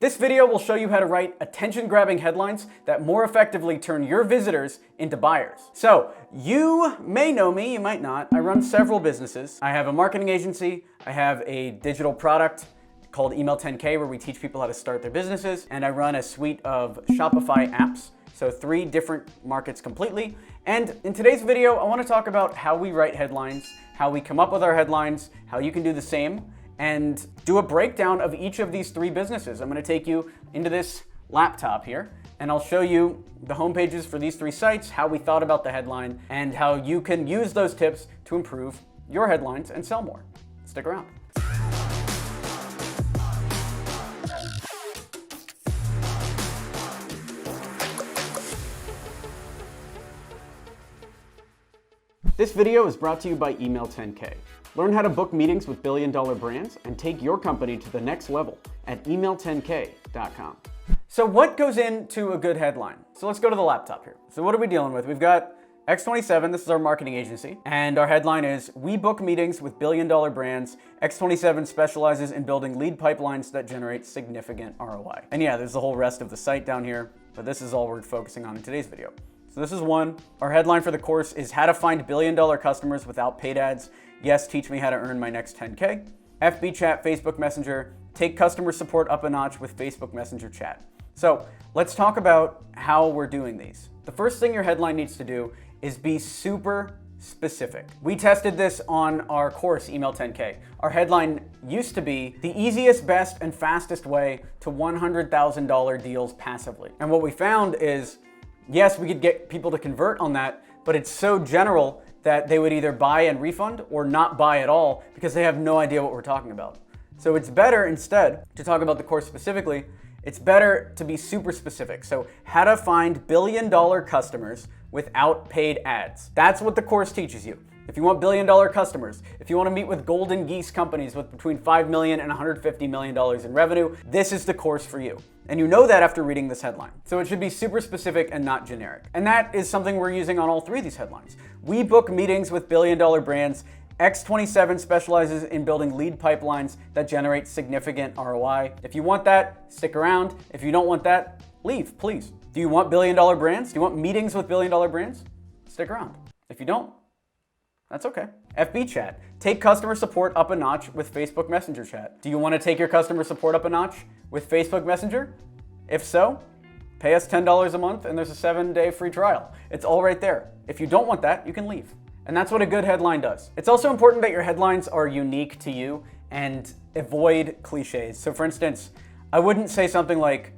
This video will show you how to write attention-grabbing headlines that more effectively turn your visitors into buyers. So, you may know me, you might not. I run several businesses. I have a marketing agency, I have a digital product called Email 10K where we teach people how to start their businesses, and I run a suite of Shopify apps. So 3 different markets completely. And in today's video, I want to talk about how we write headlines, how we come up with our headlines, how you can do the same, and do a breakdown of each of these 3 businesses. I'm going to take you into this laptop here, and I'll show you the home pages for these 3 sites, how we thought about the headline, and how you can use those tips to improve your headlines and sell more. Stick around. This video is brought to you by Email 10K. Learn how to book meetings with billion-dollar brands and take your company to the next level at email10k.com. So what goes into a good headline? So let's go to the laptop here. So what are we dealing with? We've got X27, this is our marketing agency, and our headline is, "We book meetings with billion-dollar brands. X27 specializes in building lead pipelines that generate significant ROI." And yeah, there's the whole rest of the site down here, but this is all we're focusing on in today's video. So this is one. Our headline for the course is "How to Find Billion-Dollar Customers Without Paid Ads. Yes, teach me how to earn my next 10K. FB Chat, Facebook Messenger, take customer support up a notch with Facebook Messenger Chat." So let's talk about how we're doing these. The first thing your headline needs to do is be super specific. We tested this on our course, Email 10K. Our headline used to be "The easiest, best, and fastest way to $100,000 deals passively." And what we found is, yes, we could get people to convert on that, but it's so general that they would either buy and refund or not buy at all because they have no idea what we're talking about. So it's better instead to talk about the course specifically. It's better to be super specific. So how to find billion-dollar customers without paid ads. That's what the course teaches you. If you want billion-dollar customers, if you want to meet with golden geese companies with between $5 million and $150 million in revenue, this is the course for you. And you know that after reading this headline. So it should be super specific and not generic. And that is something we're using on all 3 of these headlines. We book meetings with billion-dollar brands. X27 specializes in building lead pipelines that generate significant ROI. If you want that, stick around. If you don't want that, leave, please. Do you want billion-dollar brands? Do you want meetings with billion-dollar brands? Stick around. If you don't, that's okay. FB Chat, take customer support up a notch with Facebook Messenger Chat. Do you want to take your customer support up a notch with Facebook Messenger? If so, pay us $10 a month and there's a 7-day free trial. It's all right there. If you don't want that, you can leave. And that's what a good headline does. It's also important that your headlines are unique to you and avoid cliches. So for instance, I wouldn't say something like,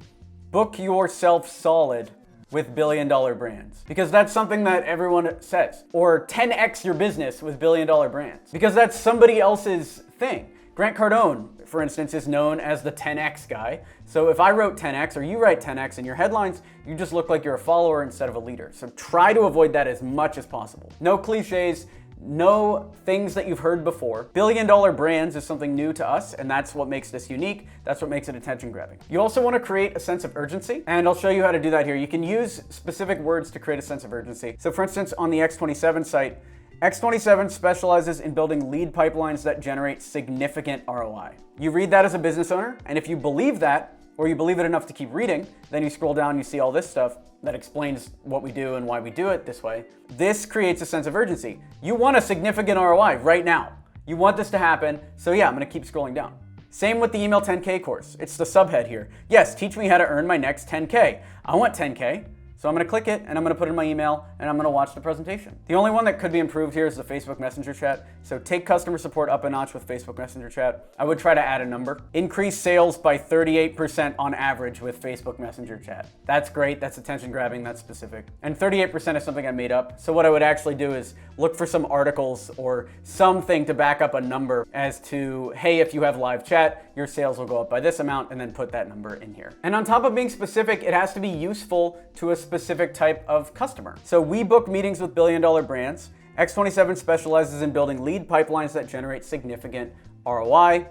"Book yourself solid with billion-dollar brands," because that's something that everyone says. Or 10x your business with billion-dollar brands, because that's somebody else's thing. Grant Cardone, for instance, is known as the 10x guy. So if I wrote 10x or you write 10x in your headlines, you just look like you're a follower instead of a leader. So try to avoid that as much as possible. No cliches, no things that you've heard before. Billion-dollar brands is something new to us, and that's what makes this unique. That's what makes it attention-grabbing. You also want to create a sense of urgency, and I'll show you how to do that here. You can use specific words to create a sense of urgency. So for instance, on the X27 site, X27 specializes in building lead pipelines that generate significant ROI. You read that as a business owner, and if you believe that, or you believe it enough to keep reading, then you scroll down and you see all this stuff that explains what we do and why we do it this way. This creates a sense of urgency. You want a significant ROI right now. You want this to happen, so yeah, I'm gonna keep scrolling down. Same with the Email 10K course. It's the subhead here. Yes, teach me how to earn my next 10K. I want 10K. So I'm going to click it and I'm going to put in my email and I'm going to watch the presentation. The only one that could be improved here is the Facebook Messenger Chat. So take customer support up a notch with Facebook Messenger Chat. I would try to add a number. Increase sales by 38% on average with Facebook Messenger Chat. That's great. That's attention grabbing. That's specific. And 38% is something I made up. So what I would actually do is look for some articles or something to back up a number as to, hey, if you have live chat, your sales will go up by this amount, and then put that number in here. And on top of being specific, it has to be useful to a specific type of customer. So we book meetings with billion-dollar brands. X27 specializes in building lead pipelines that generate significant ROI.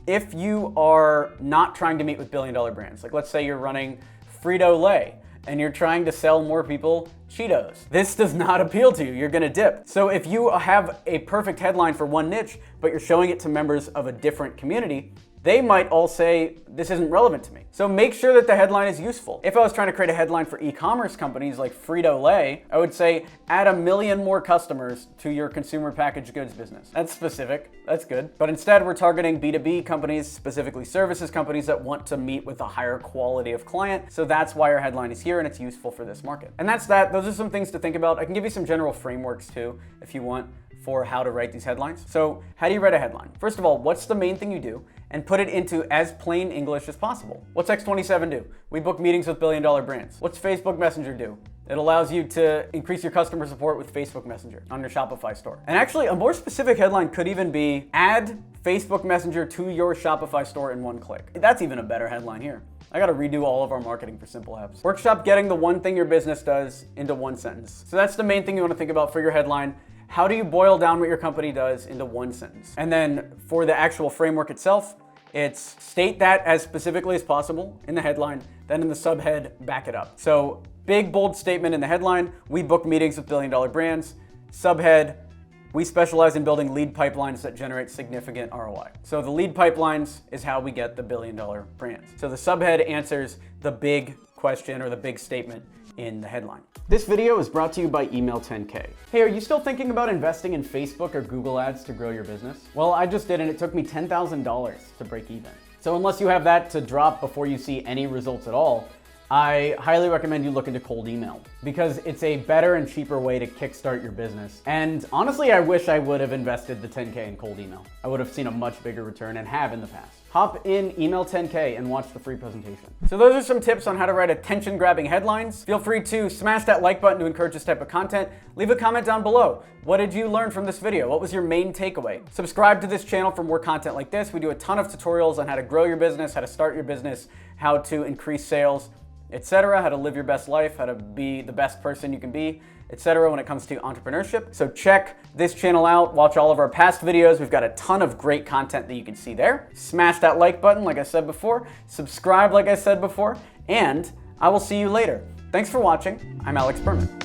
If you are not trying to meet with billion-dollar brands, like let's say you're running Frito-Lay and you're trying to sell more people Cheetos, this does not appeal to you. You're gonna dip. So if you have a perfect headline for one niche, but you're showing it to members of a different community, they might all say, this isn't relevant to me. So make sure that the headline is useful. If I was trying to create a headline for e-commerce companies like Frito-Lay, I would say, add 1 million more customers to your consumer packaged goods business. That's specific, that's good. But instead we're targeting B2B companies, specifically services companies that want to meet with a higher quality of client. So that's why our headline is here and it's useful for this market. And that's that. Those are some things to think about. I can give you some general frameworks too, if you want, for how to write these headlines. So how do you write a headline? First of all, what's the main thing you do? And put it into as plain English as possible. What's X27 do? We book meetings with billion-dollar brands. What's Facebook Messenger do? It allows you to increase your customer support with Facebook Messenger on your Shopify store. And actually, a more specific headline could even be, add Facebook Messenger to your Shopify store in 1 click. That's even a better headline here. I gotta redo all of our marketing for simple apps. Workshop getting the one thing your business does into 1 sentence. So that's the main thing you wanna think about for your headline. How do you boil down what your company does into 1 sentence? And then for the actual framework itself, it's state that as specifically as possible in the headline, then in the subhead, back it up. So big, bold statement in the headline, we book meetings with billion-dollar brands. Subhead, we specialize in building lead pipelines that generate significant ROI. So the lead pipelines is how we get the billion-dollar brands. So the subhead answers the big question or the big statement in the headline. This video is brought to you by Email 10K. Hey, are you still thinking about investing in Facebook or Google ads to grow your business? Well, I just did, and it took me $10,000 to break even. So unless you have that to drop before you see any results at all, I highly recommend you look into cold email because it's a better and cheaper way to kickstart your business. And honestly, I wish I would have invested the 10K in cold email. I would have seen a much bigger return and have in the past. Hop in Email 10K and watch the free presentation. So those are some tips on how to write attention-grabbing headlines. Feel free to smash that like button to encourage this type of content. Leave a comment down below. What did you learn from this video? What was your main takeaway? Subscribe to this channel for more content like this. We do a ton of tutorials on how to grow your business, how to start your business, how to increase sales, etc., how to live your best life, how to be the best person you can be, etc. when it comes to entrepreneurship. So check this channel out, watch all of our past videos. We've got a ton of great content that you can see there. Smash that like button like I said before, subscribe like I said before, and I will see you later. Thanks for watching. I'm Alex Berman.